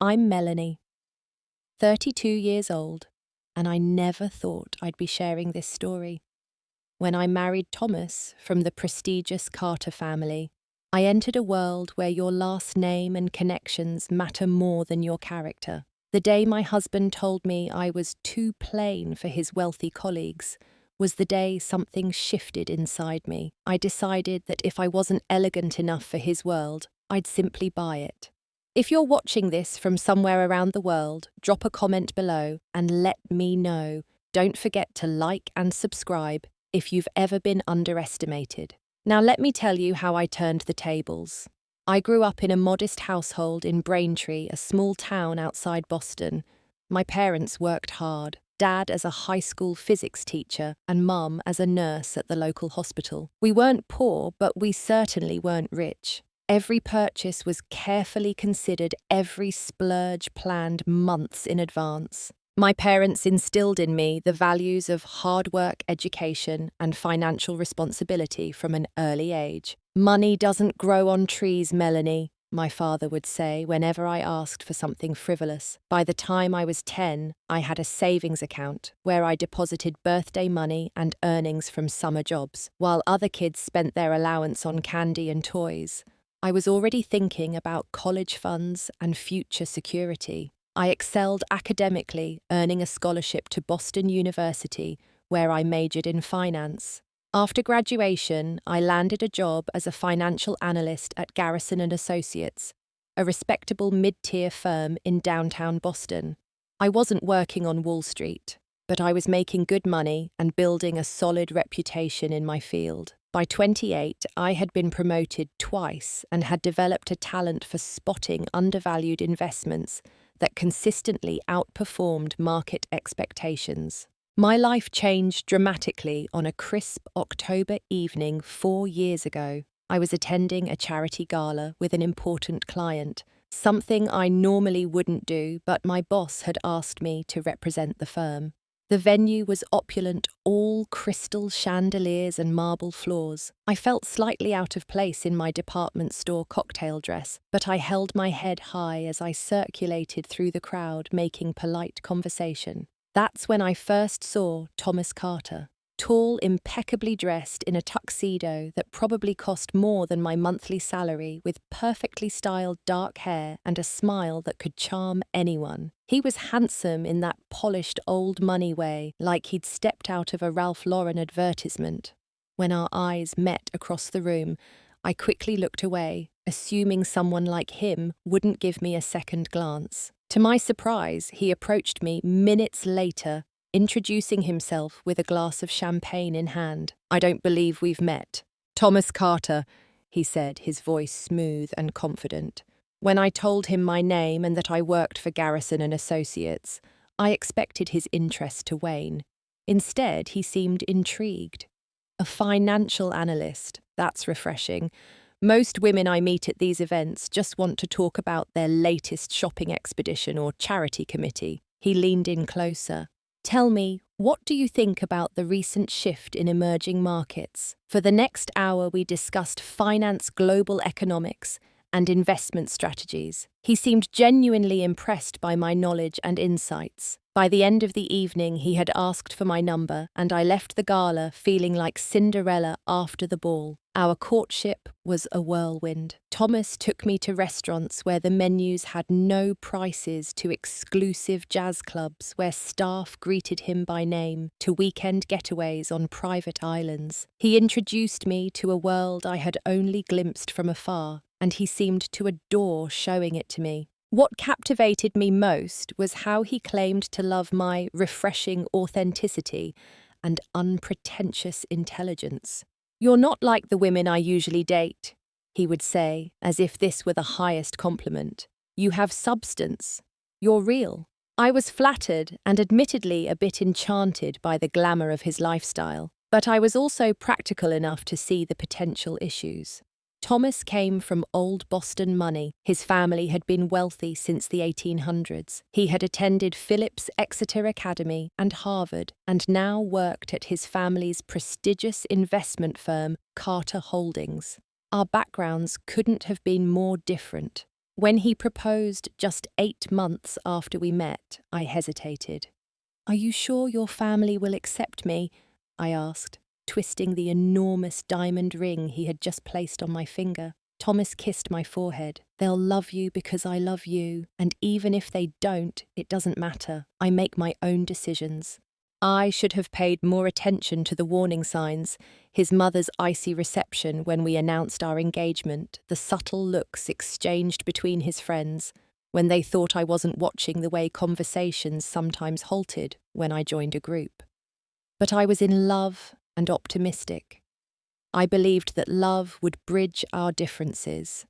I'm Melanie, 32 years old, and I never thought I'd be sharing this story. When I married Thomas from the prestigious Carter family, I entered a world where your last name and connections matter more than your character. The day my husband told me I was too plain for his wealthy colleagues was the day something shifted inside me. I decided that if I wasn't elegant enough for his world, I'd simply buy it. If you're watching this from somewhere around the world, drop a comment below and let me know. Don't forget to like and subscribe if you've ever been underestimated. Now let me tell you how I turned the tables. I grew up in a modest household in Braintree, a small town outside Boston. My parents worked hard, Dad as a high school physics teacher and Mum as a nurse at the local hospital. We weren't poor, but we certainly weren't rich. Every purchase was carefully considered, every splurge planned months in advance. My parents instilled in me the values of hard work, education, and financial responsibility from an early age. Money doesn't grow on trees, Melanie, my father would say whenever I asked for something frivolous. By the time I was 10, I had a savings account where I deposited birthday money and earnings from summer jobs, while other kids spent their allowance on candy and toys. I was already thinking about college funds and future security. I excelled academically, earning a scholarship to Boston University, where I majored in finance. After graduation, I landed a job as a financial analyst at Garrison & Associates, a respectable mid-tier firm in downtown Boston. I wasn't working on Wall Street, but I was making good money and building a solid reputation in my field. By 28, I had been promoted twice and had developed a talent for spotting undervalued investments that consistently outperformed market expectations. My life changed dramatically on a crisp October evening 4 years ago. I was attending a charity gala with an important client, something I normally wouldn't do, but my boss had asked me to represent the firm. The venue was opulent, all crystal chandeliers and marble floors. I felt slightly out of place in my department store cocktail dress, but I held my head high as I circulated through the crowd, making polite conversation. That's when I first saw Thomas Carter. Tall, impeccably dressed in a tuxedo that probably cost more than my monthly salary, with perfectly styled dark hair and a smile that could charm anyone. He was handsome in that polished old money way, like he'd stepped out of a Ralph Lauren advertisement. When our eyes met across the room, I quickly looked away, assuming someone like him wouldn't give me a second glance. To my surprise, he approached me minutes later, introducing himself with a glass of champagne in hand. "I don't believe we've met." "Thomas Carter," he said, his voice smooth and confident. When I told him my name and that I worked for Garrison & Associates, I expected his interest to wane. Instead, he seemed intrigued. A financial analyst, that's refreshing. Most women I meet at these events just want to talk about their latest shopping expedition or charity committee. He leaned in closer. "Tell me, what do you think about the recent shift in emerging markets?" For the next hour, we discussed finance, global economics, and investment strategies. He seemed genuinely impressed by my knowledge and insights. By the end of the evening, he had asked for my number, and I left the gala feeling like Cinderella after the ball. Our courtship was a whirlwind. Thomas took me to restaurants where the menus had no prices, to exclusive jazz clubs where staff greeted him by name, to weekend getaways on private islands. He introduced me to a world I had only glimpsed from afar, and he seemed to adore showing it to me. What captivated me most was how he claimed to love my refreshing authenticity and unpretentious intelligence. "You're not like the women I usually date," he would say, as if this were the highest compliment. "You have substance. You're real." I was flattered and admittedly a bit enchanted by the glamour of his lifestyle, but I was also practical enough to see the potential issues. Thomas came from old Boston money. His family had been wealthy since the 1800s. He had attended Phillips Exeter Academy and Harvard, and now worked at his family's prestigious investment firm, Carter Holdings. Our backgrounds couldn't have been more different. When he proposed just 8 months after we met, I hesitated. "Are you sure your family will accept me?" I asked, twisting the enormous diamond ring he had just placed on my finger. Thomas kissed my forehead. "They'll love you because I love you, and even if they don't, it doesn't matter. I make my own decisions." I should have paid more attention to the warning signs, his mother's icy reception when we announced our engagement, the subtle looks exchanged between his friends, when they thought I wasn't watching the way conversations sometimes halted when I joined a group. But I was in love and optimistic. I believed that love would bridge our differences.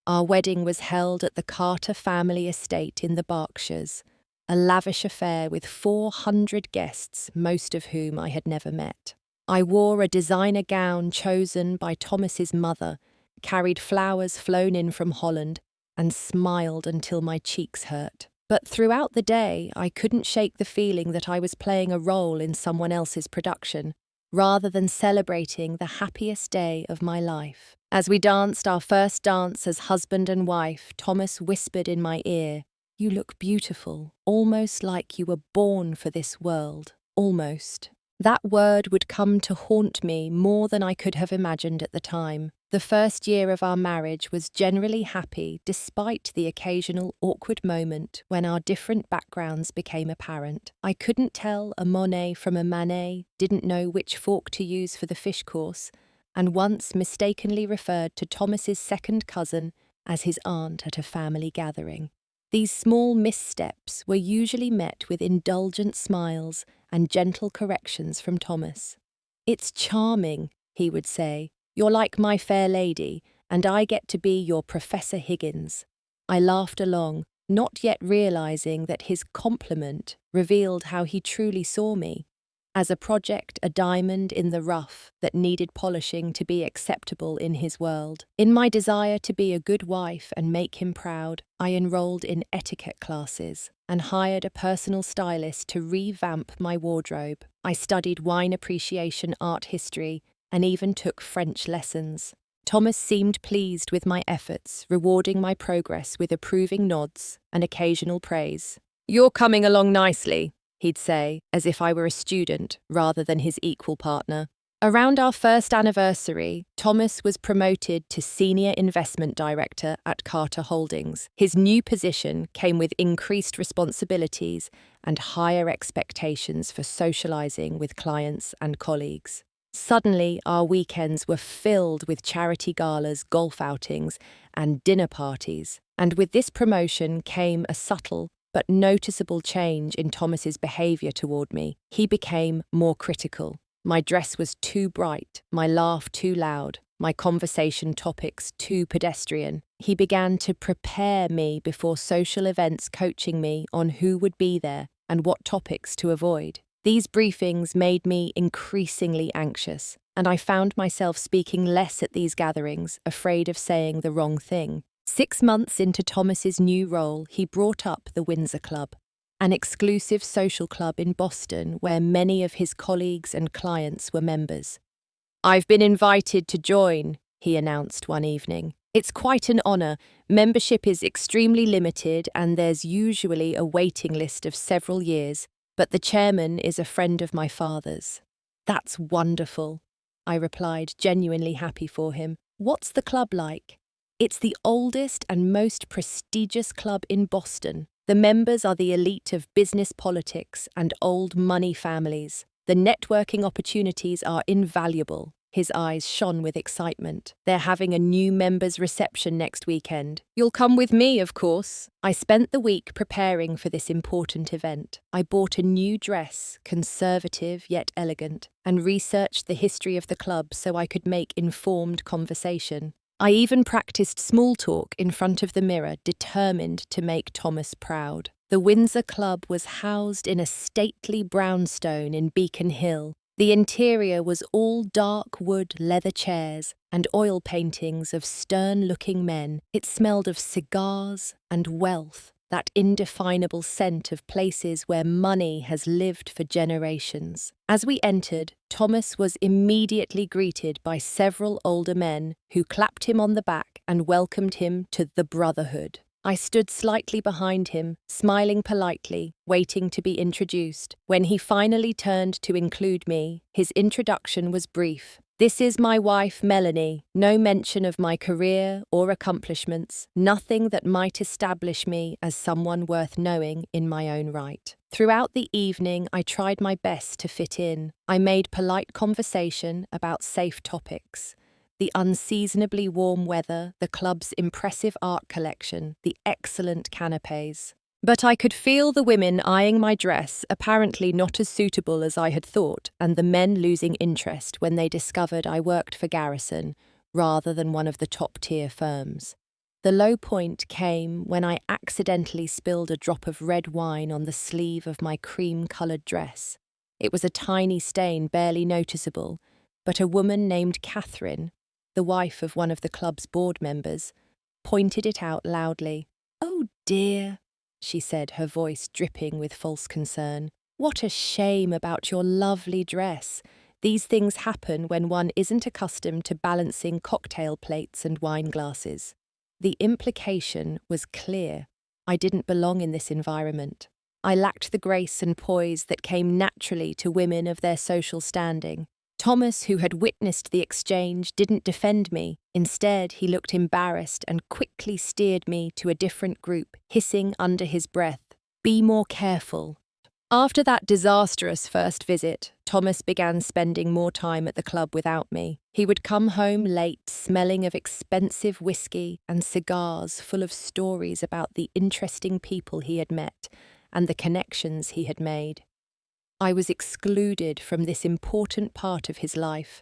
Our wedding was held at the Carter family estate in the Berkshires, a lavish affair with 400 guests, most of whom I had never met. I wore a designer gown chosen by Thomas's mother, carried flowers flown in from Holland, and smiled until my cheeks hurt. But throughout the day, I couldn't shake the feeling that I was playing a role in someone else's production, rather than celebrating the happiest day of my life. As we danced our first dance as husband and wife, Thomas whispered in my ear, "You look beautiful, almost like you were born for this world. Almost." That word would come to haunt me more than I could have imagined at the time. The first year of our marriage was generally happy despite the occasional awkward moment when our different backgrounds became apparent. I couldn't tell a Monet from a Manet, didn't know which fork to use for the fish course, and once mistakenly referred to Thomas's second cousin as his aunt at a family gathering. These small missteps were usually met with indulgent smiles and gentle corrections from Thomas. "It's charming," he would say. "You're like my fair lady, and I get to be your Professor Higgins." I laughed along, not yet realizing that his compliment revealed how he truly saw me, as a project, a diamond in the rough that needed polishing to be acceptable in his world. In my desire to be a good wife and make him proud, I enrolled in etiquette classes and hired a personal stylist to revamp my wardrobe. I studied wine appreciation, art history, and even took French lessons. Thomas seemed pleased with my efforts, rewarding my progress with approving nods and occasional praise. "You're coming along nicely," he'd say, as if I were a student rather than his equal partner. Around our first anniversary, Thomas was promoted to Senior Investment Director at Carter Holdings. His new position came with increased responsibilities and higher expectations for socializing with clients and colleagues. Suddenly, our weekends were filled with charity galas, golf outings, and dinner parties. And with this promotion came a subtle but noticeable change in Thomas's behavior toward me. He became more critical. My dress was too bright, my laugh too loud, my conversation topics too pedestrian. He began to prepare me before social events, coaching me on who would be there and what topics to avoid. These briefings made me increasingly anxious, and I found myself speaking less at these gatherings, afraid of saying the wrong thing. 6 months into Thomas's new role, he brought up the Windsor Club, an exclusive social club in Boston where many of his colleagues and clients were members. "I've been invited to join," he announced one evening. "It's quite an honor. Membership is extremely limited and there's usually a waiting list of several years, but the chairman is a friend of my father's." "That's wonderful," I replied, genuinely happy for him. "What's the club like?" "It's the oldest and most prestigious club in Boston. The members are the elite of business politics and old money families. The networking opportunities are invaluable." His eyes shone with excitement. "They're having a new members' reception next weekend. You'll come with me, of course." I spent the week preparing for this important event. I bought a new dress, conservative yet elegant, and researched the history of the club so I could make informed conversation. I even practiced small talk in front of the mirror, determined to make Thomas proud. The Windsor Club was housed in a stately brownstone in Beacon Hill. The interior was all dark wood leather chairs and oil paintings of stern-looking men. It smelled of cigars and wealth, that indefinable scent of places where money has lived for generations. As we entered, Thomas was immediately greeted by several older men who clapped him on the back and welcomed him to the Brotherhood. I stood slightly behind him, smiling politely, waiting to be introduced. When he finally turned to include me, his introduction was brief. "This is my wife, Melanie." No mention of my career or accomplishments, nothing that might establish me as someone worth knowing in my own right. Throughout the evening, I tried my best to fit in. I made polite conversation about safe topics: the unseasonably warm weather, the club's impressive art collection, the excellent canapés. But I could feel the women eyeing my dress, apparently not as suitable as I had thought, and the men losing interest when they discovered I worked for Garrison rather than one of the top-tier firms. The low point came when I accidentally spilled a drop of red wine on the sleeve of my cream-coloured dress. It was a tiny stain, barely noticeable, but a woman named Catherine, the wife of one of the club's board members, pointed it out loudly. "Oh dear," she said, her voice dripping with false concern. "What a shame about your lovely dress. These things happen when one isn't accustomed to balancing cocktail plates and wine glasses." The implication was clear. I didn't belong in this environment. I lacked the grace and poise that came naturally to women of their social standing. Thomas, who had witnessed the exchange, didn't defend me. Instead, he looked embarrassed and quickly steered me to a different group, hissing under his breath, "Be more careful." After that disastrous first visit, Thomas began spending more time at the club without me. He would come home late, smelling of expensive whiskey and cigars full of stories about the interesting people he had met and the connections he had made. I was excluded from this important part of his life,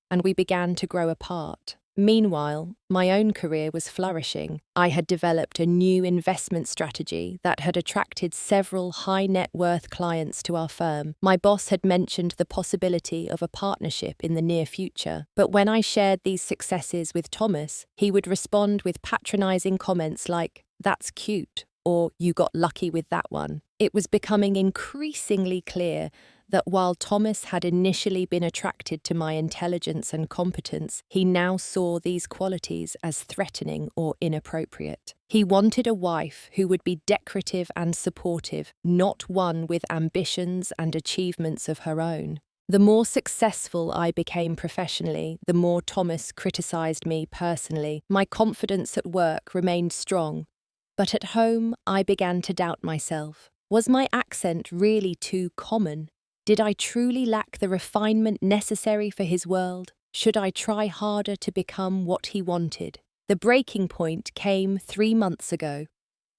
and we began to grow apart. Meanwhile, my own career was flourishing. I had developed a new investment strategy that had attracted several high-net-worth clients to our firm. My boss had mentioned the possibility of a partnership in the near future, but when I shared these successes with Thomas, he would respond with patronizing comments like, "That's cute," or "You got lucky with that one." It was becoming increasingly clear that while Thomas had initially been attracted to my intelligence and competence, he now saw these qualities as threatening or inappropriate. He wanted a wife who would be decorative and supportive, not one with ambitions and achievements of her own. The more successful I became professionally, the more Thomas criticized me personally. My confidence at work remained strong, but at home I began to doubt myself. Was my accent really too common? Did I truly lack the refinement necessary for his world? Should I try harder to become what he wanted? The breaking point came 3 months ago.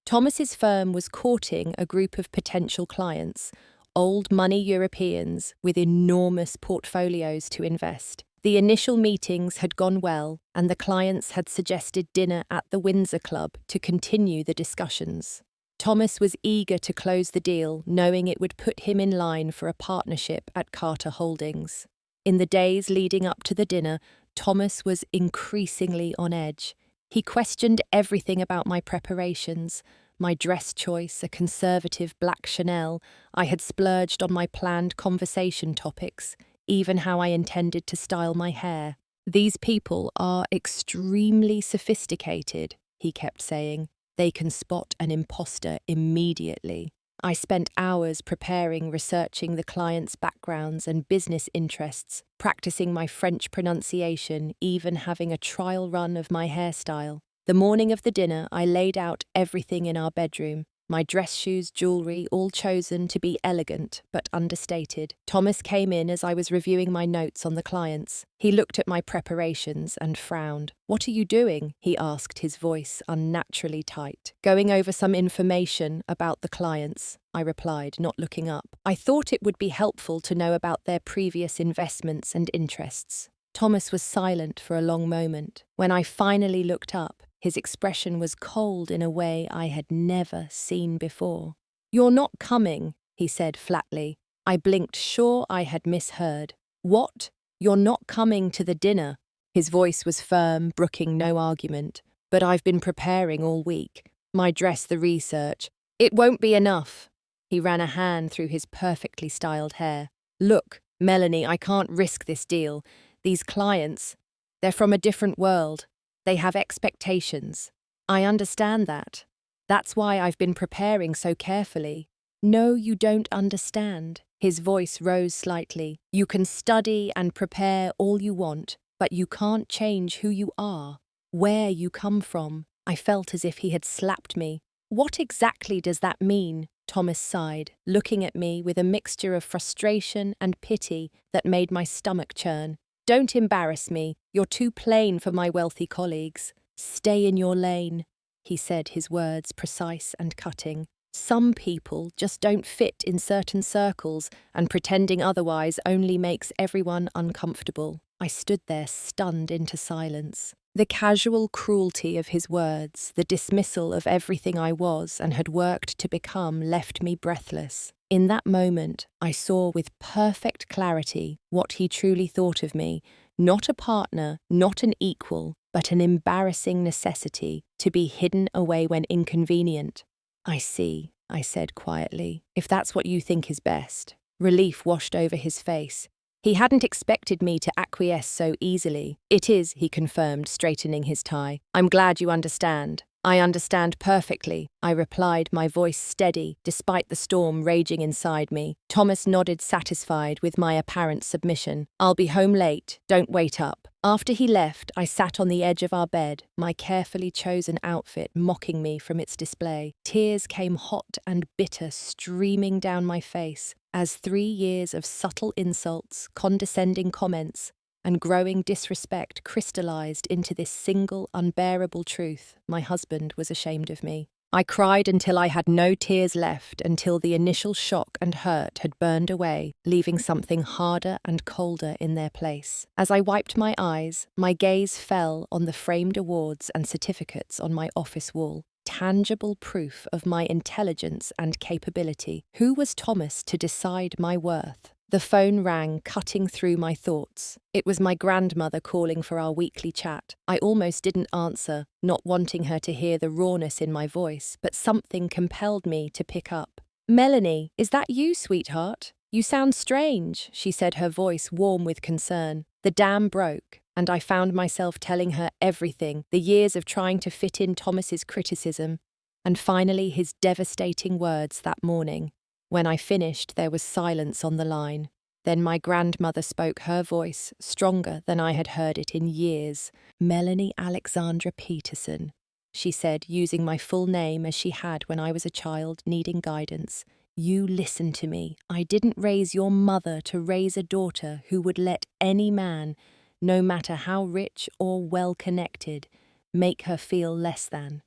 Thomas's firm was courting a group of potential clients, old money Europeans with enormous portfolios to invest. The initial meetings had gone well, and the clients had suggested dinner at the Windsor Club to continue the discussions. Thomas was eager to close the deal, knowing it would put him in line for a partnership at Carter Holdings. In the days leading up to the dinner, Thomas was increasingly on edge. He questioned everything about my preparations, my dress choice, a conservative black Chanel. I had splurged on my planned conversation topics, even how I intended to style my hair. "These people are extremely sophisticated," he kept saying. "They can spot an imposter immediately." I spent hours preparing, researching the clients' backgrounds and business interests, practicing my French pronunciation, even having a trial run of my hairstyle. The morning of the dinner, I laid out everything in our bedroom. My dress shoes, jewellery, all chosen to be elegant but understated. Thomas came in as I was reviewing my notes on the clients. He looked at my preparations and frowned. "What are you doing?" he asked, his voice unnaturally tight. "Going over some information about the clients," I replied, not looking up. I thought it would be helpful to know about their previous investments and interests. Thomas was silent for a long moment. When I finally looked up, his expression was cold in a way I had never seen before. "You're not coming," he said flatly. I blinked, sure I had misheard. "What? You're not coming to the dinner?" His voice was firm, brooking no argument. "But I've been preparing all week. My dress, the research. It won't be enough." He ran a hand through his perfectly styled hair. "Look, Melanie, I can't risk this deal. These clients, they're from a different world. They have expectations. I understand that. That's why I've been preparing so carefully. No, you don't understand. His voice rose slightly. You can study and prepare all you want, but you can't change who you are, where you come from. I felt as if he had slapped me. What exactly does that mean? Thomas sighed, looking at me with a mixture of frustration and pity that made my stomach churn. Don't embarrass me. You're too plain for my wealthy colleagues. Stay in your lane, he said, his words precise and cutting. Some people just don't fit in certain circles, and pretending otherwise only makes everyone uncomfortable. I stood there stunned into silence. The casual cruelty of his words, the dismissal of everything I was and had worked to become, left me breathless. In that moment, I saw with perfect clarity what he truly thought of me, not a partner, not an equal, but an embarrassing necessity to be hidden away when inconvenient. I see, I said quietly, if that's what you think is best. Relief washed over his face. He hadn't expected me to acquiesce so easily. It is, he confirmed, straightening his tie. I'm glad you understand. I understand perfectly, I replied, my voice steady, despite the storm raging inside me. Thomas nodded, satisfied with my apparent submission. I'll be home late. Don't wait up. After he left, I sat on the edge of our bed, my carefully chosen outfit mocking me from its display. Tears came hot and bitter streaming down my face, as 3 years of subtle insults, condescending comments, and growing disrespect crystallized into this single, unbearable truth: my husband was ashamed of me. I cried until I had no tears left, until the initial shock and hurt had burned away, leaving something harder and colder in their place. As I wiped my eyes, my gaze fell on the framed awards and certificates on my office wall. Tangible proof of my intelligence and capability. Who was Thomas to decide my worth? The phone rang, cutting through my thoughts. It was my grandmother calling for our weekly chat. I almost didn't answer, not wanting her to hear the rawness in my voice, but something compelled me to pick up. Melanie, is that you, sweetheart? You sound strange, she said, her voice warm with concern. The dam broke, and I found myself telling her everything, the years of trying to fit in Thomas's criticism, and finally his devastating words that morning. When I finished, there was silence on the line. Then my grandmother spoke, her voice stronger than I had heard it in years. Melanie Alexandra Peterson, she said, using my full name as she had when I was a child needing guidance. You listen to me. I didn't raise your mother to raise a daughter who would let any man, no matter how rich or well-connected, make her feel less than.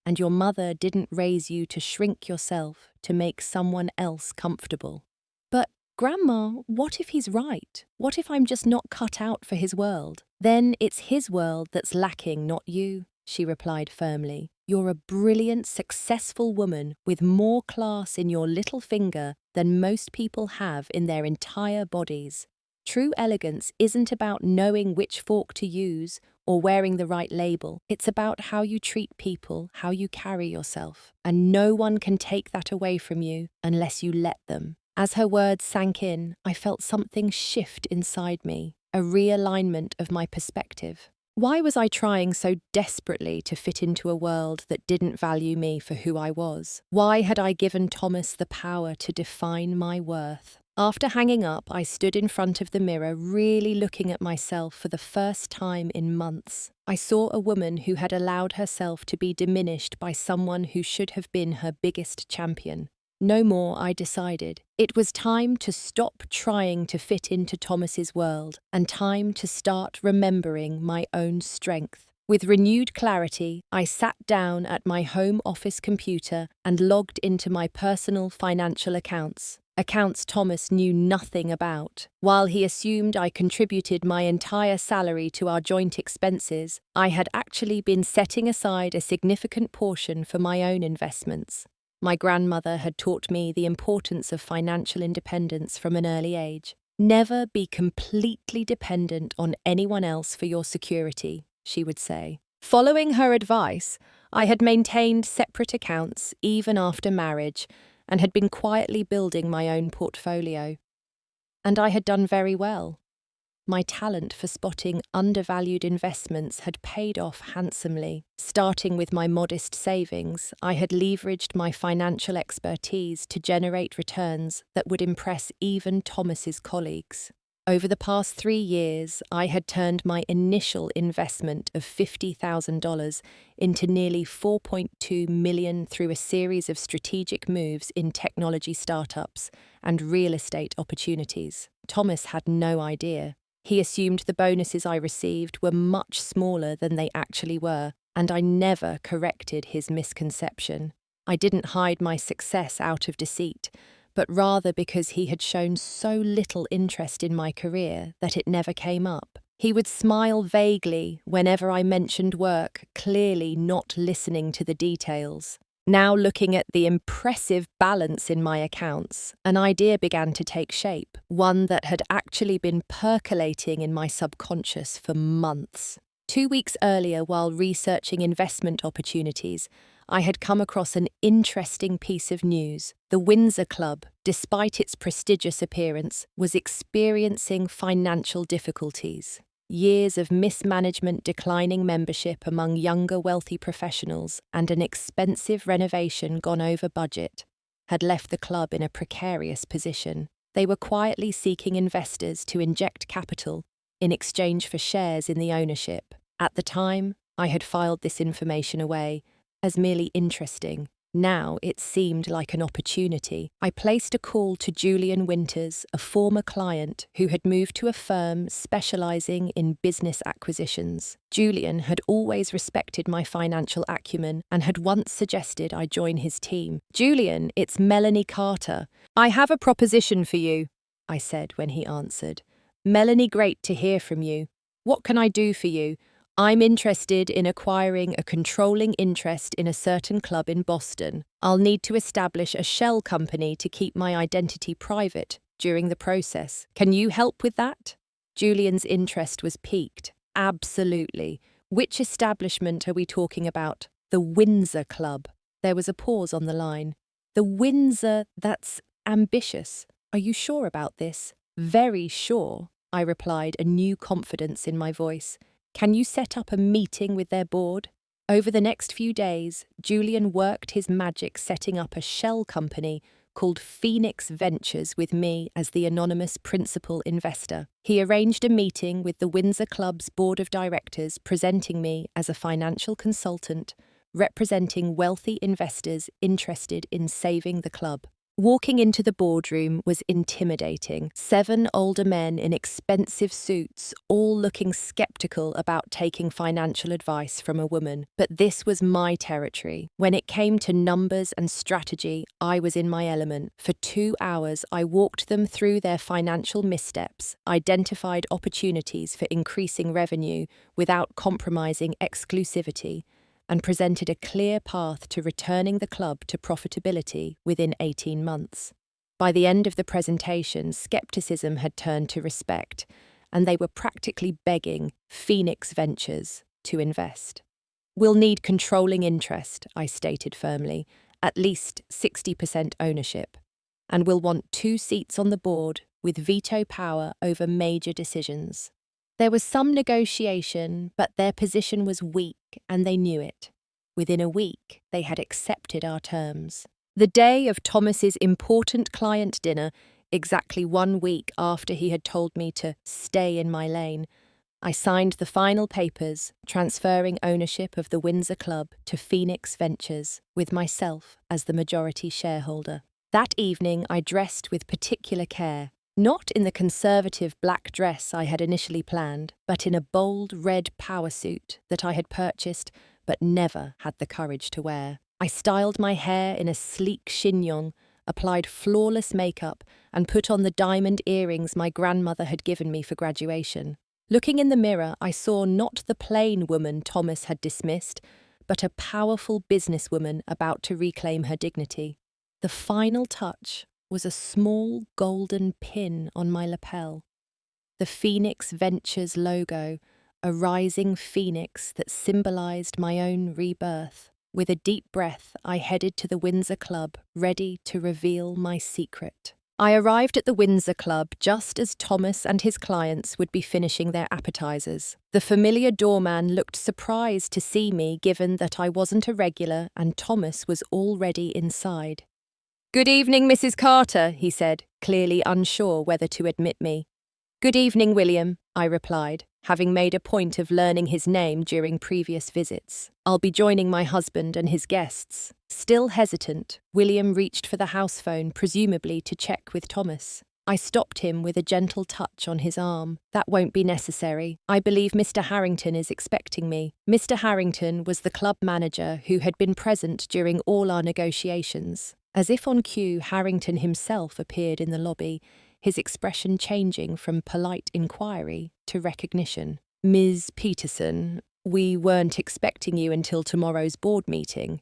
And your mother didn't raise you to shrink yourself to make someone else comfortable. But, Grandma, what if he's right? What if I'm just not cut out for his world? Then it's his world that's lacking, not you, she replied firmly. You're a brilliant, successful woman with more class in your little finger than most people have in their entire bodies. True elegance isn't about knowing which fork to use or wearing the right label. It's about how you treat people, how you carry yourself. And no one can take that away from you unless you let them. As her words sank in, I felt something shift inside me, a realignment of my perspective. Why was I trying so desperately to fit into a world that didn't value me for who I was? Why had I given Thomas the power to define my worth? After hanging up, I stood in front of the mirror, really looking at myself for the first time in months. I saw a woman who had allowed herself to be diminished by someone who should have been her biggest champion. No more, I decided. It was time to stop trying to fit into Thomas's world, and time to start remembering my own strength. With renewed clarity, I sat down at my home office computer and logged into my personal financial accounts. Accounts Thomas knew nothing about. While he assumed I contributed my entire salary to our joint expenses, I had actually been setting aside a significant portion for my own investments. My grandmother had taught me the importance of financial independence from an early age. Never be completely dependent on anyone else for your security, she would say. Following her advice, I had maintained separate accounts even after marriage, and had been quietly building my own portfolio. And I had done very well. my talent for spotting undervalued investments had paid off handsomely. Starting with my modest savings, I had leveraged my financial expertise to generate returns that would impress even Thomas's colleagues. Over the past 3 years, I had turned my initial investment of $50,000 into nearly $4.2 million through a series of strategic moves in technology startups and real estate opportunities. Thomas had no idea. He assumed the bonuses I received were much smaller than they actually were, and I never corrected his misconception. I didn't hide my success out of deceit, but rather because he had shown so little interest in my career that it never came up. He would smile vaguely whenever I mentioned work, clearly not listening to the details. Now looking at the impressive balance in my accounts, an idea began to take shape, one that had actually been percolating in my subconscious for months. 2 weeks earlier, while researching investment opportunities, I had come across an interesting piece of news. The Windsor Club, despite its prestigious appearance, was experiencing financial difficulties. Years of mismanagement, declining membership among younger wealthy professionals, and an expensive renovation gone over budget had left the club in a precarious position. They were quietly seeking investors to inject capital in exchange for shares in the ownership. At the time, I had filed this information away as merely interesting. Now it seemed like an opportunity. I placed a call to Julian Winters, a former client who had moved to a firm specializing in business acquisitions. Julian had always respected my financial acumen and had once suggested I join his team. "Julian, it's Melanie Carter. I have a proposition for you," I said when he answered. "Melanie, great to hear from you. What can I do for you? I'm interested in acquiring a controlling interest in a certain club in Boston. I'll need to establish a shell company to keep my identity private during the process. Can you help with that?" Julian's interest was piqued. "Absolutely. Which establishment are we talking about?" "The Windsor Club." There was a pause on the line. "The Windsor, that's ambitious. Are you sure about this?" "Very sure," I replied, a new confidence in my voice. "Can you set up a meeting with their board?" Over the next few days, Julian worked his magic setting up a shell company called Phoenix Ventures with me as the anonymous principal investor. He arranged a meeting with the Windsor Club's board of directors, presenting me as a financial consultant representing wealthy investors interested in saving the club. Walking into the boardroom was intimidating. 7 older men in expensive suits, all looking skeptical about taking financial advice from a woman. But this was my territory. When it came to numbers and strategy, I was in my element. For 2 hours, I walked them through their financial missteps, identified opportunities for increasing revenue without compromising exclusivity, and presented a clear path to returning the club to profitability within 18 months. By the end of the presentation, skepticism had turned to respect, and they were practically begging Phoenix Ventures to invest. "We'll need controlling interest," I stated firmly, "at least 60% ownership, and we'll want 2 seats on the board with veto power over major decisions." There was some negotiation, but their position was weak, and they knew it. Within a week, they had accepted our terms. The day of Thomas's important client dinner, exactly 1 week after he had told me to stay in my lane, I signed the final papers, transferring ownership of the Windsor Club to Phoenix Ventures, with myself as the majority shareholder. That evening, I dressed with particular care. Not in the conservative black dress I had initially planned, but in a bold red power suit that I had purchased but never had the courage to wear. I styled my hair in a sleek chignon, applied flawless makeup, and put on the diamond earrings my grandmother had given me for graduation. Looking in the mirror, I saw not the plain woman Thomas had dismissed, but a powerful businesswoman about to reclaim her dignity. The final touch was a small golden pin on my lapel. The Phoenix Ventures logo, a rising phoenix that symbolized my own rebirth. With a deep breath, I headed to the Windsor Club, ready to reveal my secret. I arrived at the Windsor Club just as Thomas and his clients would be finishing their appetizers. The familiar doorman looked surprised to see me, given that I wasn't a regular and Thomas was already inside. "Good evening, Mrs. Carter," he said, clearly unsure whether to admit me. "Good evening, William," I replied, having made a point of learning his name during previous visits. "I'll be joining my husband and his guests." Still hesitant, William reached for the house phone, presumably to check with Thomas. I stopped him with a gentle touch on his arm. "That won't be necessary. I believe Mr. Harrington is expecting me." Mr. Harrington was the club manager who had been present during all our negotiations. As if on cue, Harrington himself appeared in the lobby, his expression changing from polite inquiry to recognition. "Ms. Peterson, we weren't expecting you until tomorrow's board meeting."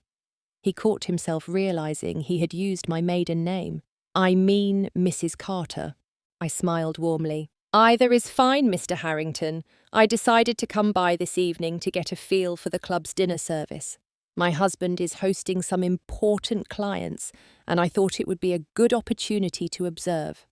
He caught himself realizing he had used my maiden name. "I mean Mrs. Carter." I smiled warmly. "Either is fine, Mr. Harrington. I decided to come by this evening to get a feel for the club's dinner service. My husband is hosting some important clients, and I thought it would be a good opportunity to observe."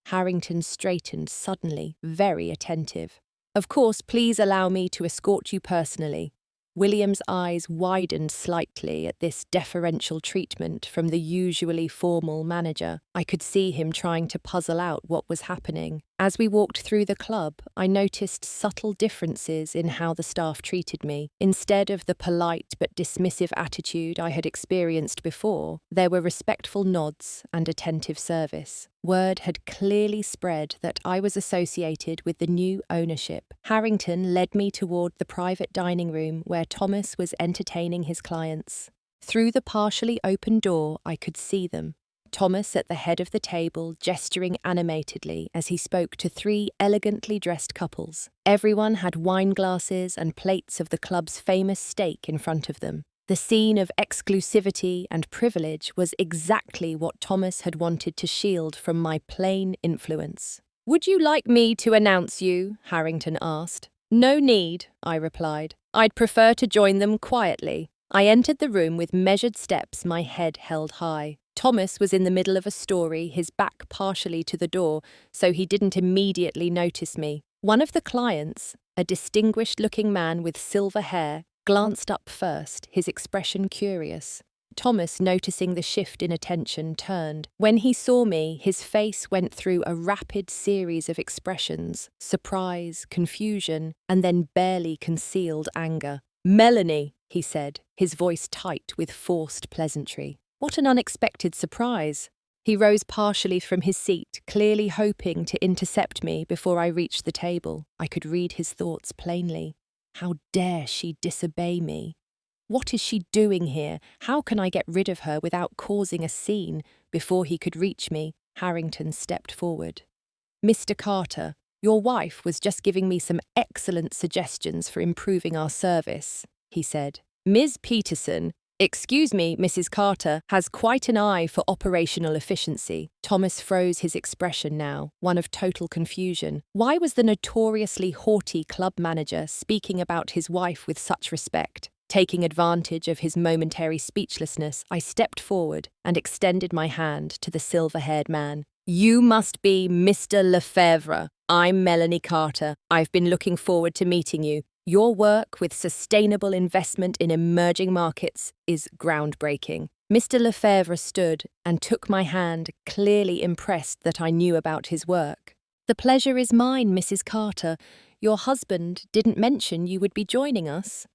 Harrington straightened suddenly, very attentive. "Of course, please allow me to escort you personally." William's eyes widened slightly at this deferential treatment from the usually formal manager. I could see him trying to puzzle out what was happening. As we walked through the club, I noticed subtle differences in how the staff treated me. Instead of the polite but dismissive attitude I had experienced before, there were respectful nods and attentive service. Word had clearly spread that I was associated with the new ownership. Harrington led me toward the private dining room where Thomas was entertaining his clients. Through the partially open door, I could see them. Thomas at the head of the table, gesturing animatedly as he spoke to 3 elegantly dressed couples. Everyone had wine glasses and plates of the club's famous steak in front of them. The scene of exclusivity and privilege was exactly what Thomas had wanted to shield from my plain influence. "Would you like me to announce you?" Harrington asked. "No need," I replied. "I'd prefer to join them quietly." I entered the room with measured steps, my head held high. Thomas was in the middle of a story, his back partially to the door, so he didn't immediately notice me. One of the clients, a distinguished-looking man with silver hair, glanced up first, his expression curious. Thomas, noticing the shift in attention, turned. When he saw me, his face went through a rapid series of expressions: surprise, confusion, and then barely concealed anger. "Melanie," he said, his voice tight with forced pleasantry. What an unexpected surprise. He rose partially from his seat, clearly hoping to intercept me before I reached the table. I could read his thoughts plainly. How dare she disobey me? What is she doing here? How can I get rid of her without causing a scene? Before he could reach me, Harrington stepped forward. "Mr. Carter, your wife was just giving me some excellent suggestions for improving our service," he said. "Ms. Peterson, excuse me, Mrs. Carter, has quite an eye for operational efficiency." Thomas froze his expression now, one of total confusion. Why was the notoriously haughty club manager speaking about his wife with such respect? Taking advantage of his momentary speechlessness, I stepped forward and extended my hand to the silver-haired man. "You must be Mr. Lefebvre. I'm Melanie Carter. I've been looking forward to meeting you. Your work with sustainable investment in emerging markets is groundbreaking." Mr. Lefebvre stood and took my hand, clearly impressed that I knew about his work. "The pleasure is mine, Mrs. Carter. Your husband didn't mention you would be joining us."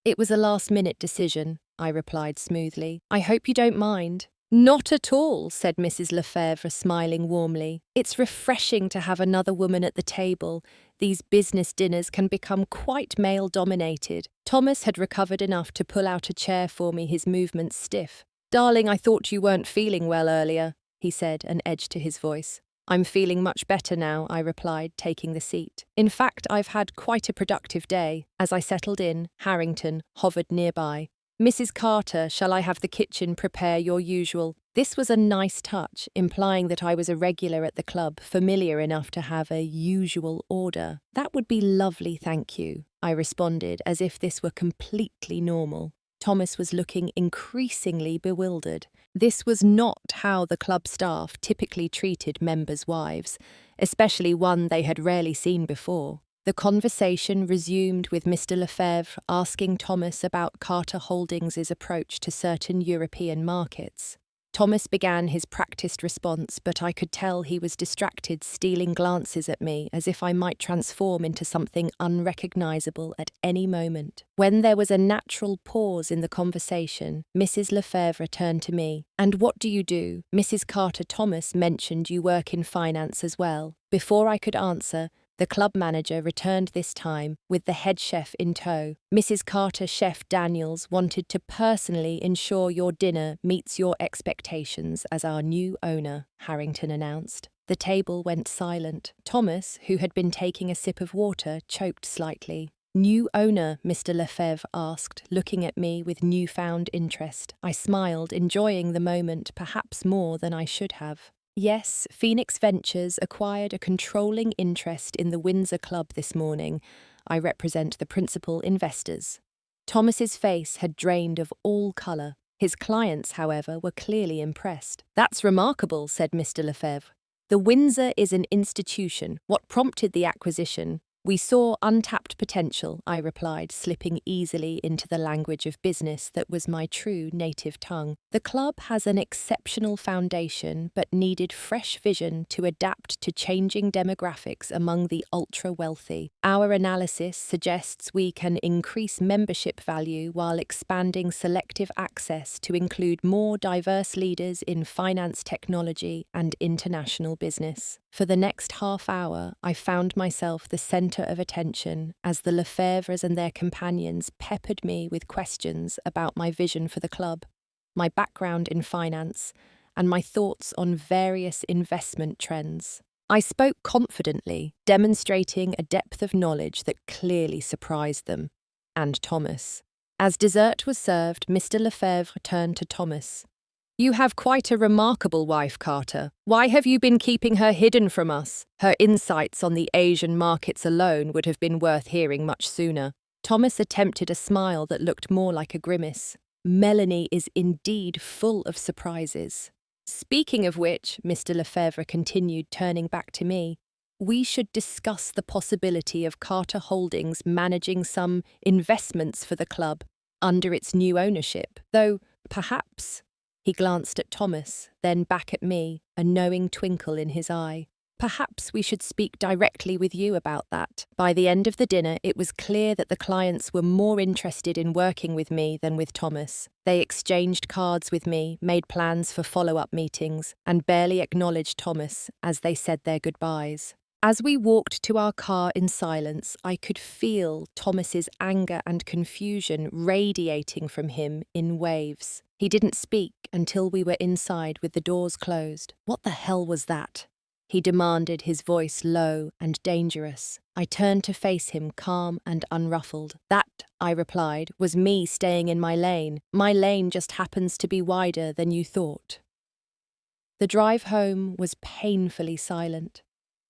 "It was a last-minute decision," I replied smoothly. "I hope you don't mind." "Not at all," said Mrs. Lefebvre, smiling warmly. "It's refreshing to have another woman at the table. These business dinners can become quite male-dominated." Thomas had recovered enough to pull out a chair for me, his movements stiff. "Darling, I thought you weren't feeling well earlier," he said, an edge to his voice. "I'm feeling much better now," I replied, taking the seat. "In fact, I've had quite a productive day." As I settled in, Harrington hovered nearby. "Mrs. Carter, shall I have the kitchen prepare your usual?" This was a nice touch, implying that I was a regular at the club, familiar enough to have a usual order. "That would be lovely, thank you," I responded, as if this were completely normal. Thomas was looking increasingly bewildered. This was not how the club staff typically treated members' wives, especially one they had rarely seen before. The conversation resumed with Mr. Lefebvre asking Thomas about Carter Holdings's approach to certain European markets. Thomas began his practiced response, but I could tell he was distracted, stealing glances at me as if I might transform into something unrecognizable at any moment. When there was a natural pause in the conversation, Mrs. Lefebvre turned to me. "And what do you do? Mrs. Carter Thomas mentioned you work in finance as well." Before I could answer, the club manager returned this time with the head chef in tow. "Mrs. Carter, Chef Daniels wanted to personally ensure your dinner meets your expectations as our new owner," Harrington announced. The table went silent. Thomas, who had been taking a sip of water, choked slightly. "New owner?" Mr. Lefebvre asked, looking at me with newfound interest. I smiled, enjoying the moment perhaps more than I should have. "Yes, Phoenix Ventures acquired a controlling interest in the Windsor Club this morning. I represent the principal investors." Thomas's face had drained of all colour. His clients, however, were clearly impressed. "That's remarkable," said Mr. Lefebvre. "The Windsor is an institution. What prompted the acquisition?" "We saw untapped potential," I replied, slipping easily into the language of business that was my true native tongue. "The club has an exceptional foundation, but needed fresh vision to adapt to changing demographics among the ultra-wealthy. Our analysis suggests we can increase membership value while expanding selective access to include more diverse leaders in finance technology and international business." For the next half hour, I found myself the centre of attention as the Lefebvres and their companions peppered me with questions about my vision for the club, my background in finance, and my thoughts on various investment trends. I spoke confidently, demonstrating a depth of knowledge that clearly surprised them, and Thomas. As dessert was served, Mr. Lefebvre turned to Thomas. "You have quite a remarkable wife, Carter. Why have you been keeping her hidden from us? Her insights on the Asian markets alone would have been worth hearing much sooner." Thomas attempted a smile that looked more like a grimace. "Melanie is indeed full of surprises." "Speaking of which," Mr. Lefebvre continued, turning back to me, "we should discuss the possibility of Carter Holdings managing some investments for the club under its new ownership, though perhaps—" He glanced at Thomas, then back at me, a knowing twinkle in his eye. "Perhaps we should speak directly with you about that." By the end of the dinner, it was clear that the clients were more interested in working with me than with Thomas. They exchanged cards with me, made plans for follow-up meetings, and barely acknowledged Thomas as they said their goodbyes. As we walked to our car in silence, I could feel Thomas's anger and confusion radiating from him in waves. He didn't speak until we were inside with the doors closed. "What the hell was that?" he demanded, his voice low and dangerous. I turned to face him, calm and unruffled. "That," I replied, "was me staying in my lane. My lane just happens to be wider than you thought." The drive home was painfully silent.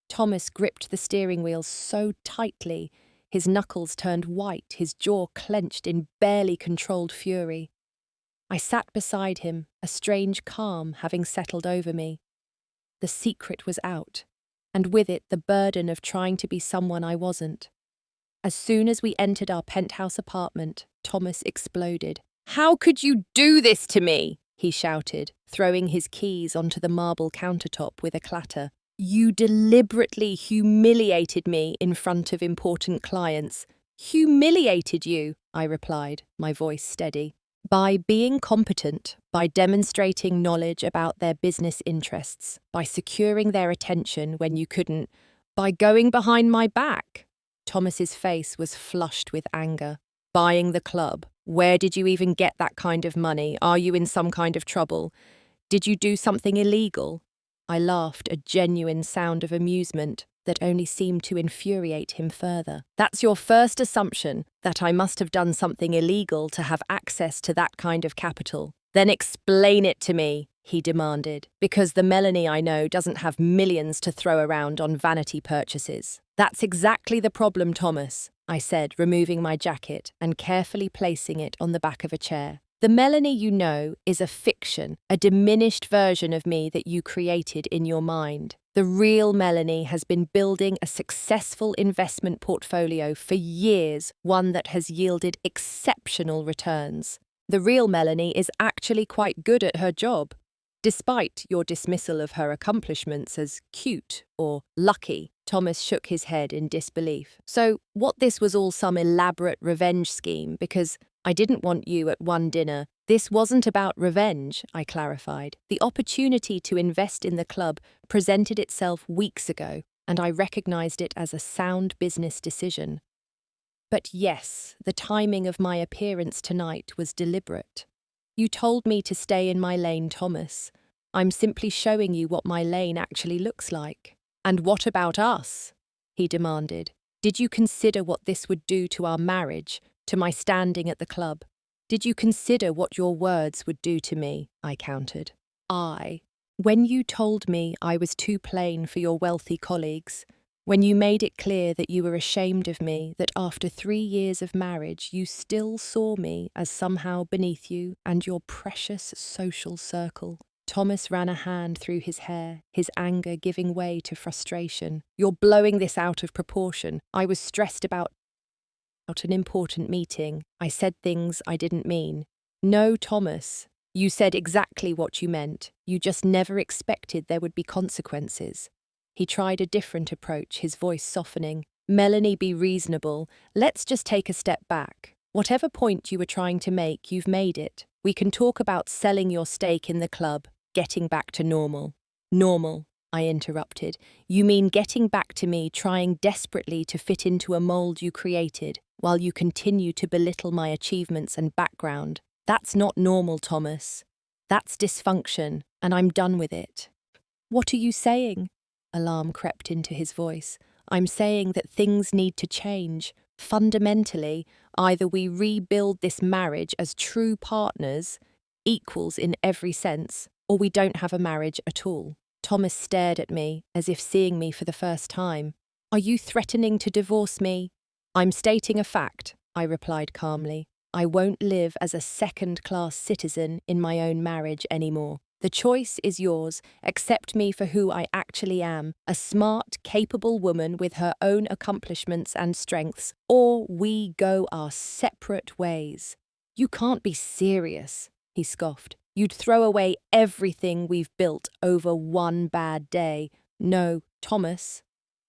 Thomas gripped the steering wheel so tightly, his knuckles turned white, his jaw clenched in barely controlled fury. I sat beside him, a strange calm having settled over me. The secret was out, and with it the burden of trying to be someone I wasn't. As soon as we entered our penthouse apartment, Thomas exploded. "How could you do this to me?" he shouted, throwing his keys onto the marble countertop with a clatter. "You deliberately humiliated me in front of important clients." "Humiliated you?" I replied, my voice steady. "By being competent, by demonstrating knowledge about their business interests, by securing their attention when you couldn't, by going behind my back." Thomas's face was flushed with anger. "Buying the club. Where did you even get that kind of money? Are you in some kind of trouble? Did you do something illegal?" I laughed, a genuine sound of amusement that only seemed to infuriate him further. "That's your first assumption, that I must have done something illegal to have access to that kind of capital. Then explain it to me," he demanded, "because the Melanie I know doesn't have millions to throw around on vanity purchases." "That's exactly the problem, Thomas," I said, removing my jacket and carefully placing it on the back of a chair. The Melanie you know is a fiction, a diminished version of me that you created in your mind. The real Melanie has been building a successful investment portfolio for years, one that has yielded exceptional returns. The real Melanie is actually quite good at her job, despite your dismissal of her accomplishments as cute or lucky. Thomas shook his head in disbelief. So, what this was all some elaborate revenge scheme, because I didn't want you at one dinner. This wasn't about revenge, I clarified. The opportunity to invest in the club presented itself weeks ago, and I recognized it as a sound business decision. But yes, the timing of my appearance tonight was deliberate. You told me to stay in my lane, Thomas. I'm simply showing you what my lane actually looks like. And what about us? He demanded. Did you consider what this would do to our marriage, to my standing at the club? Did you consider what your words would do to me? I countered. When you told me I was too plain for your wealthy colleagues, when you made it clear that you were ashamed of me, that after 3 years of marriage you still saw me as somehow beneath you and your precious social circle. Thomas ran a hand through his hair, his anger giving way to frustration. You're blowing this out of proportion. I was stressed about an important meeting. I said things I didn't mean. No, Thomas. You said exactly what you meant. You just never expected there would be consequences. He tried a different approach, his voice softening. Melanie, be reasonable. Let's just take a step back. Whatever point you were trying to make, you've made it. We can talk about selling your stake in the club, getting back to normal. Normal, I interrupted. You mean getting back to me trying desperately to fit into a mold you created, while you continue to belittle my achievements and background. That's not normal, Thomas. That's dysfunction, and I'm done with it. What are you saying? Alarm crept into his voice. I'm saying that things need to change. Fundamentally, either we rebuild this marriage as true partners, equals in every sense, or we don't have a marriage at all. Thomas stared at me, as if seeing me for the first time. Are you threatening to divorce me? I'm stating a fact, I replied calmly. I won't live as a second-class citizen in my own marriage anymore. The choice is yours. Accept me for who I actually am, a smart, capable woman with her own accomplishments and strengths, or we go our separate ways. You can't be serious, he scoffed. You'd throw away everything we've built over one bad day. No, Thomas.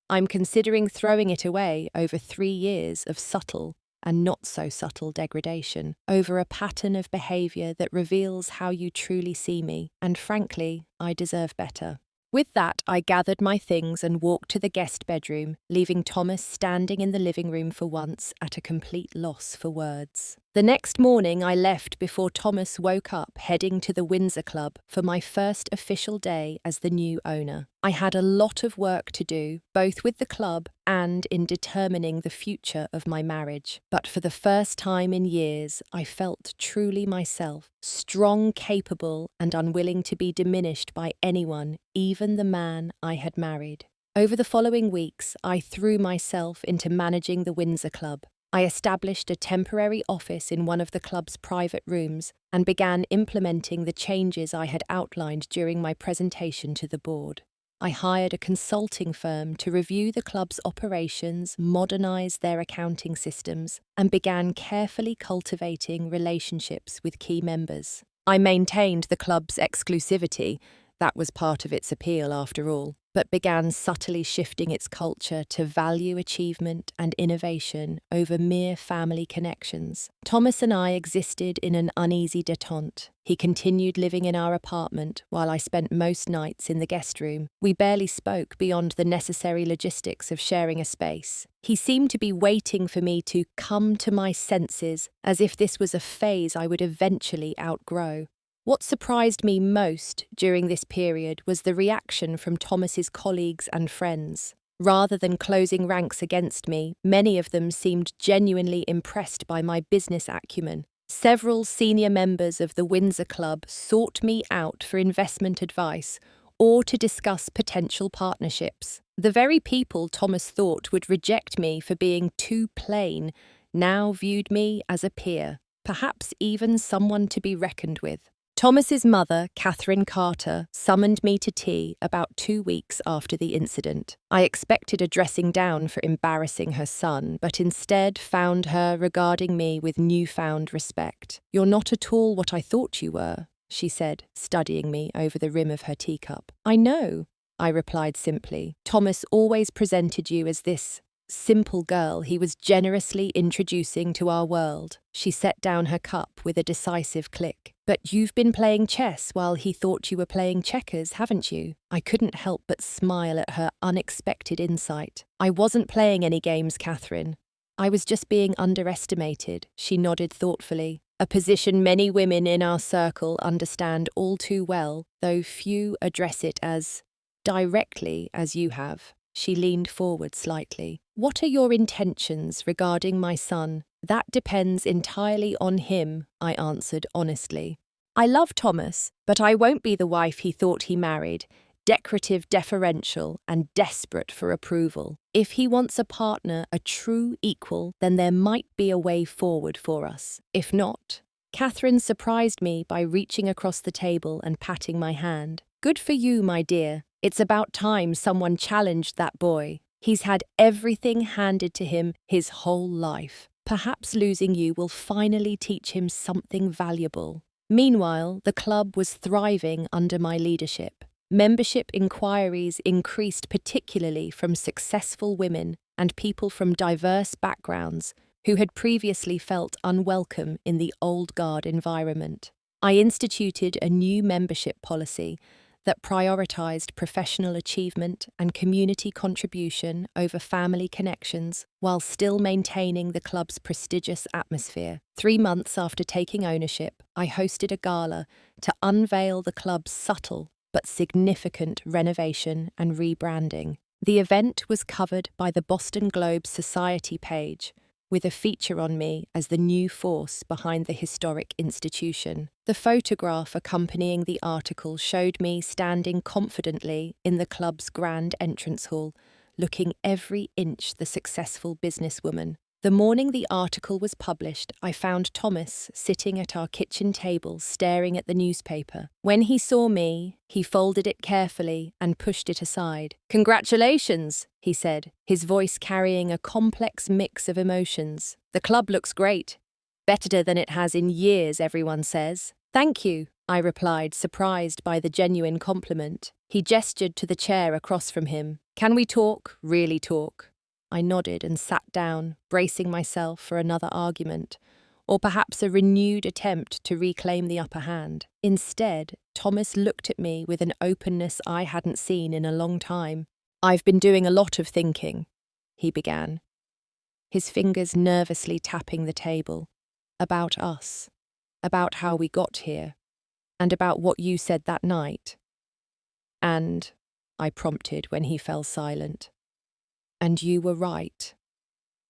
I'm considering throwing it away over 3 years of subtle and not so subtle degradation, over a pattern of behaviour that reveals how you truly see me, and frankly, I deserve better. With that, I gathered my things and walked to the guest bedroom, leaving Thomas standing in the living room for once at a complete loss for words. The next morning I left before Thomas woke up, heading to the Windsor Club for my first official day as the new owner. I had a lot of work to do, both with the club and in determining the future of my marriage. But for the first time in years, I felt truly myself, strong, capable, and unwilling to be diminished by anyone, even the man I had married. Over the following weeks, I threw myself into managing the Windsor Club. I established a temporary office in one of the club's private rooms and began implementing the changes I had outlined during my presentation to the board. I hired a consulting firm to review the club's operations, modernize their accounting systems, and began carefully cultivating relationships with key members. I maintained the club's exclusivity. That was part of its appeal, after all, but began subtly shifting its culture to value achievement and innovation over mere family connections. Thomas and I existed in an uneasy détente. He continued living in our apartment while I spent most nights in the guest room. We barely spoke beyond the necessary logistics of sharing a space. He seemed to be waiting for me to come to my senses, as if this was a phase I would eventually outgrow. What surprised me most during this period was the reaction from Thomas's colleagues and friends. Rather than closing ranks against me, many of them seemed genuinely impressed by my business acumen. Several senior members of the Windsor Club sought me out for investment advice or to discuss potential partnerships. The very people Thomas thought would reject me for being too plain now viewed me as a peer. perhaps even someone to be reckoned with. Thomas's mother, Catherine Carter, summoned me to tea about 2 weeks after the incident. I expected a dressing down for embarrassing her son, but instead found her regarding me with newfound respect. "You're not at all what I thought you were," she said, studying me over the rim of her teacup. "I know," I replied simply. "Thomas always presented you as this simple girl he was generously introducing to our world." She set down her cup with a decisive click. "But you've been playing chess while he thought you were playing checkers, haven't you?" I couldn't help but smile at her unexpected insight. "I wasn't playing any games, Catherine. I was just being underestimated," she nodded thoughtfully. "A position many women in our circle understand all too well, though few address it as directly as you have." She leaned forward slightly. "What are your intentions regarding my son?" "That depends entirely on him," I answered honestly. "I love Thomas, but I won't be the wife he thought he married, decorative, deferential, and desperate for approval. If he wants a partner, a true equal, then there might be a way forward for us. If not..." Catherine surprised me by reaching across the table and patting my hand. "Good for you, my dear. It's about time someone challenged that boy. He's had everything handed to him his whole life. Perhaps losing you will finally teach him something valuable." Meanwhile, the club was thriving under my leadership. Membership inquiries increased particularly from successful women and people from diverse backgrounds who had previously felt unwelcome in the old guard environment. I instituted a new membership policy that prioritized professional achievement and community contribution over family connections while still maintaining the club's prestigious atmosphere. 3 months after taking ownership, I hosted a gala to unveil the club's subtle but significant renovation and rebranding. The event was covered by the Boston Globe Society page, with a feature on me as the new force behind the historic institution. The photograph accompanying the article showed me standing confidently in the club's grand entrance hall, looking every inch the successful businesswoman. The morning the article was published, I found Thomas sitting at our kitchen table staring at the newspaper. When he saw me, he folded it carefully and pushed it aside. "Congratulations," he said, his voice carrying a complex mix of emotions. "The club looks great. Better than it has in years, everyone says." "Thank you," I replied, surprised by the genuine compliment. He gestured to the chair across from him. "Can we talk, really talk?" I nodded and sat down, bracing myself for another argument, or perhaps a renewed attempt to reclaim the upper hand. Instead, Thomas looked at me with an openness I hadn't seen in a long time. "I've been doing a lot of thinking," he began, his fingers nervously tapping the table, "about us, about how we got here, and about what you said that night." "And," I prompted when he fell silent. "And you were right."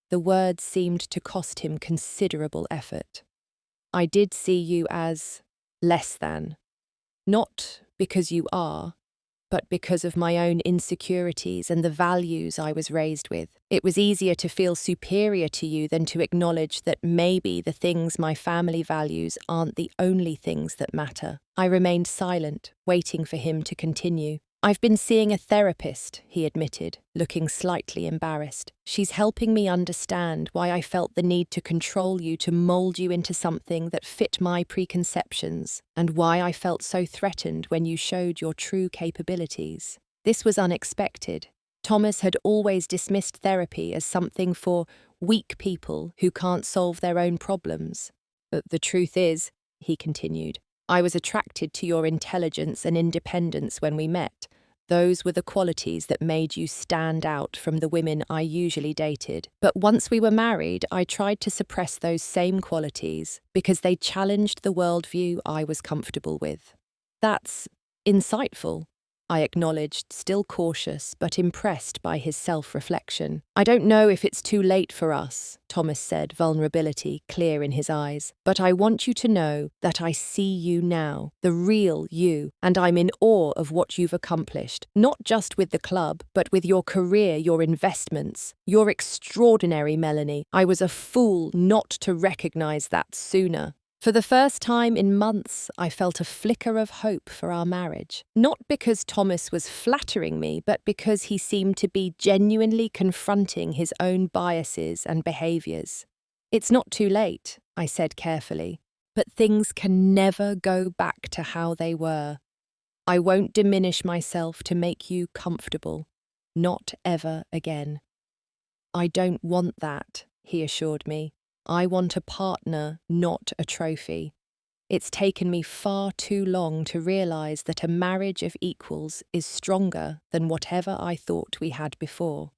The words seemed to cost him considerable effort. "I did see you as less than. Not because you are, but because of my own insecurities and the values I was raised with. It was easier to feel superior to you than to acknowledge that maybe the things my family values aren't the only things that matter." I remained silent, waiting for him to continue. "I've been seeing a therapist," he admitted, looking slightly embarrassed. "She's helping me understand why I felt the need to control you, to mold you into something that fit my preconceptions, and why I felt so threatened when you showed your true capabilities." This was unexpected. Thomas had always dismissed therapy as something for weak people who can't solve their own problems. "But the truth is," he continued, "I was attracted to your intelligence and independence when we met. Those were the qualities that made you stand out from the women I usually dated. But once we were married, I tried to suppress those same qualities because they challenged the worldview I was comfortable with." "That's insightful," I acknowledged, still cautious but impressed by his self-reflection. I don't know if it's too late for us, Thomas said, vulnerability clear in his eyes. But I want you to know that I see you now, the real you, and I'm in awe of what you've accomplished, not just with the club, but with your career, your investments. You're extraordinary, Melanie. I was a fool not to recognize that sooner. For the first time in months, I felt a flicker of hope for our marriage. Not because Thomas was flattering me, but because he seemed to be genuinely confronting his own biases and behaviors. It's not too late, I said carefully, but things can never go back to how they were. I won't diminish myself to make you comfortable. Not ever again. I don't want that, he assured me. I want a partner, not a trophy. It's taken me far too long to realize that a marriage of equals is stronger than whatever I thought we had before.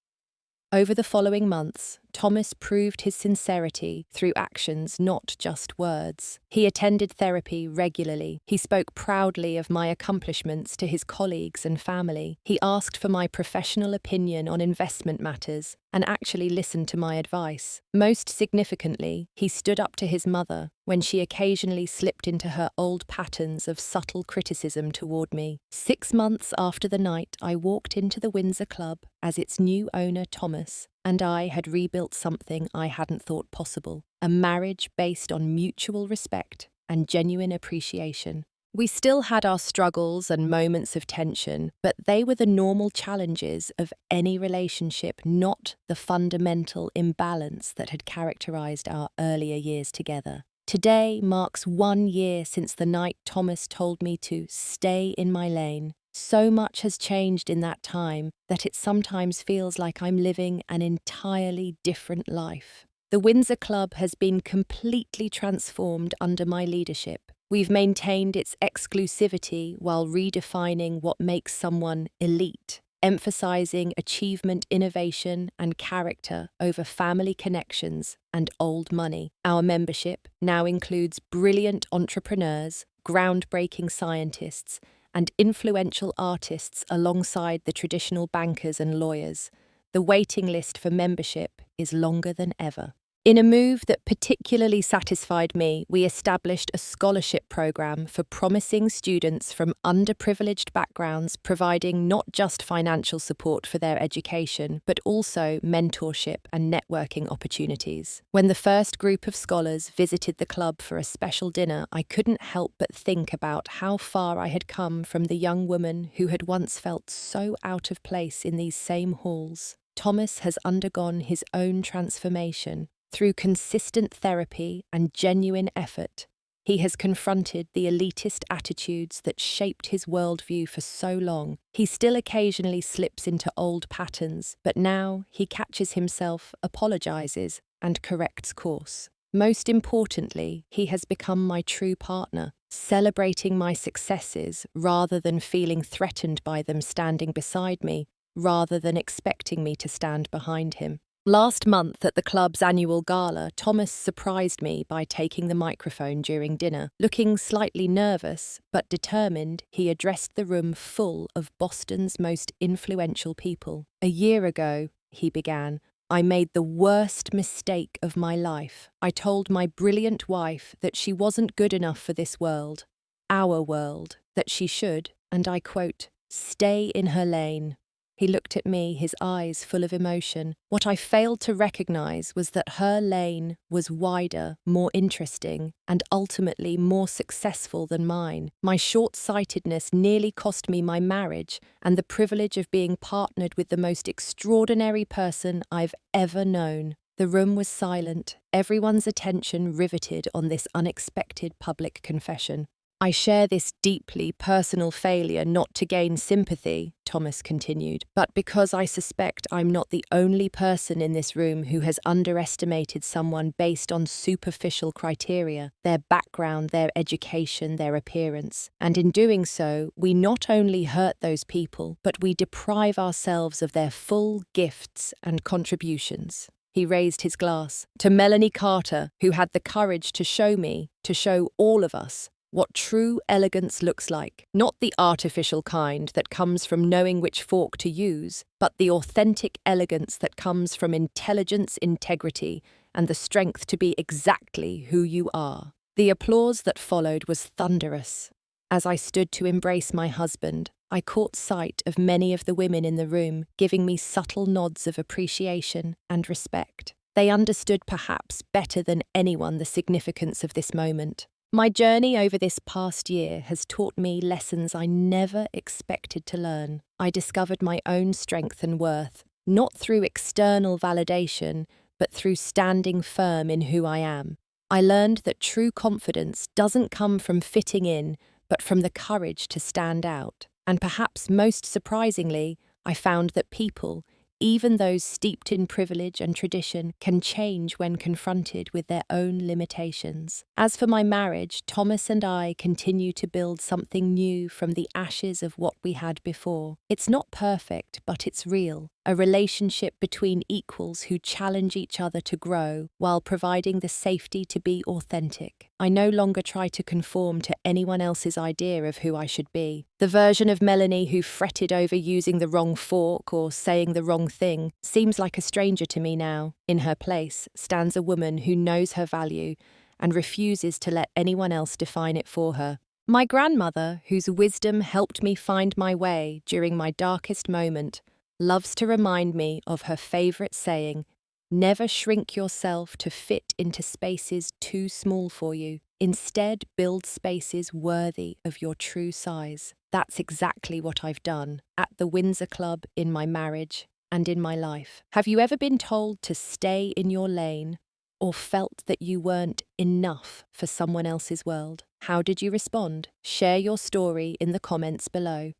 Over the following months, Thomas proved his sincerity through actions, not just words. He attended therapy regularly. He spoke proudly of my accomplishments to his colleagues and family. He asked for my professional opinion on investment matters and actually listened to my advice. Most significantly, he stood up to his mother when she occasionally slipped into her old patterns of subtle criticism toward me. 6 months after the night I walked into the Windsor Club as its new owner, Thomas, and I had rebuilt something I hadn't thought possible, a marriage based on mutual respect and genuine appreciation. We still had our struggles and moments of tension, but they were the normal challenges of any relationship, not the fundamental imbalance that had characterized our earlier years together. Today marks 1 year since the night Thomas told me to stay in my lane. So much has changed in that time that it sometimes feels like I'm living an entirely different life. The Windsor Club has been completely transformed under my leadership. We've maintained its exclusivity while redefining what makes someone elite, emphasizing achievement, innovation, and character over family connections and old money. Our membership now includes brilliant entrepreneurs, groundbreaking scientists, and influential artists alongside the traditional bankers and lawyers. The waiting list for membership is longer than ever. In a move that particularly satisfied me, we established a scholarship program for promising students from underprivileged backgrounds, providing not just financial support for their education, but also mentorship and networking opportunities. When the first group of scholars visited the club for a special dinner, I couldn't help but think about how far I had come from the young woman who had once felt so out of place in these same halls. Thomas has undergone his own transformation. Through consistent therapy and genuine effort, he has confronted the elitist attitudes that shaped his worldview for so long. He still occasionally slips into old patterns, but now he catches himself, apologizes, and corrects course. Most importantly, he has become my true partner, celebrating my successes rather than feeling threatened by them, standing beside me rather than expecting me to stand behind him. Last month at the club's annual gala, Thomas surprised me by taking the microphone during dinner. Looking slightly nervous, but determined, he addressed the room full of Boston's most influential people. "A year ago," he began, "I made the worst mistake of my life. I told my brilliant wife that she wasn't good enough for this world, our world, that she should, and I quote, stay in her lane." He looked at me, his eyes full of emotion. What I failed to recognize was that her lane was wider, more interesting, and ultimately more successful than mine. My short-sightedness nearly cost me my marriage and the privilege of being partnered with the most extraordinary person I've ever known. The room was silent, everyone's attention riveted on this unexpected public confession. "I share this deeply personal failure not to gain sympathy," Thomas continued, "but because I suspect I'm not the only person in this room who has underestimated someone based on superficial criteria, their background, their education, their appearance. And in doing so, we not only hurt those people, but we deprive ourselves of their full gifts and contributions." He raised his glass. "To Melanie Carter, who had the courage to show me, to show all of us, what true elegance looks like. Not the artificial kind that comes from knowing which fork to use, but the authentic elegance that comes from intelligence, integrity, and the strength to be exactly who you are. The applause that followed was thunderous. As I stood to embrace my husband, I caught sight of many of the women in the room, giving me subtle nods of appreciation and respect. They understood perhaps better than anyone the significance of this moment. My journey over this past year has taught me lessons I never expected to learn. I discovered my own strength and worth, not through external validation, but through standing firm in who I am. I learned that true confidence doesn't come from fitting in, but from the courage to stand out. And perhaps most surprisingly, I found that people, even those steeped in privilege and tradition, can change when confronted with their own limitations. As for my marriage, Thomas and I continue to build something new from the ashes of what we had before. It's not perfect, but it's real. A relationship between equals who challenge each other to grow while providing the safety to be authentic. I no longer try to conform to anyone else's idea of who I should be. The version of Melanie who fretted over using the wrong fork or saying the wrong thing seems like a stranger to me now. In her place stands a woman who knows her value and refuses to let anyone else define it for her. My grandmother, whose wisdom helped me find my way during my darkest moment, loves to remind me of her favourite saying, "Never shrink yourself to fit into spaces too small for you. Instead, build spaces worthy of your true size." That's exactly what I've done at the Windsor Club, in my marriage, and in my life. Have you ever been told to stay in your lane or felt that you weren't enough for someone else's world? How did you respond? Share your story in the comments below.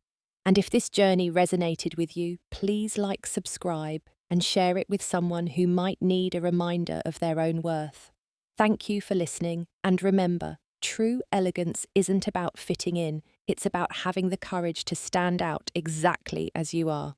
And if this journey resonated with you, please like, subscribe, and share it with someone who might need a reminder of their own worth. Thank you for listening, and remember, true elegance isn't about fitting in, it's about having the courage to stand out exactly as you are.